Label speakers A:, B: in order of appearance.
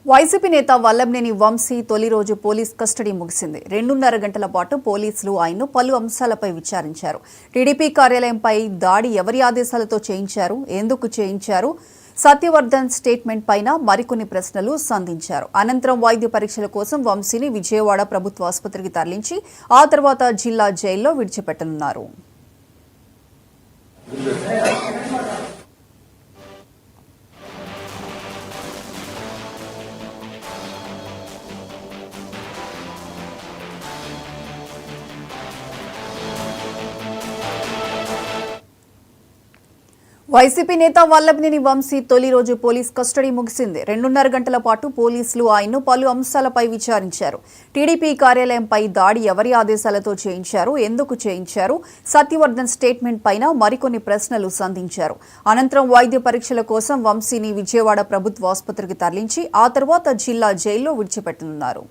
A: YCP నేత వల్లభనేని వంశీ తొలి రోజు పోలీస్ కస్టడీ ముగిసింది. 2.5 గంటల పాటు పోలీసులు ఆయన్ను పలు అంశాలపై విచారించారు. టీడీపీ కార్యాలయంపై దాడి ఎవరి ఆదేశాలతో చేయించారు, ఎందుకు చేయించారు, సత్యవర్ధన్ స్టేట్మెంట్ పైన మరికొన్ని ప్రశ్నలు సంధించారు. అనంతరం వైద్య పరీక్షల కోసం వంశీని విజయవాడ ప్రభుత్వ ఆసుపత్రికి తరలించి ఆ తర్వాత జిల్లా జైల్లో విడిచిపెట్టనున్నారు. వైసీపీ నేత వల్లభనేని వంశీ తొలి రోజు పోలీస్ కస్టడీ ముగిసింది. 2.5 గంటల పాటు పోలీసులు ఆయన్ను పలు అంశాలపై విచారించారు. టీడీపీ కార్యాలయంపై దాడి ఎవరి ఆదేశాలతో చేయించారు, ఎందుకు చేయించారు, సత్యవర్ధన్ స్టేట్మెంట్ పైన మరికొన్ని ప్రశ్నలు సంధించారు. అనంతరం వైద్య పరీక్షల కోసం వంశీని విజయవాడ ప్రభుత్వ ఆసుపత్రికి తరలించి ఆ తర్వాత జిల్లా జైల్లో విడిచిపెట్టనున్నారు.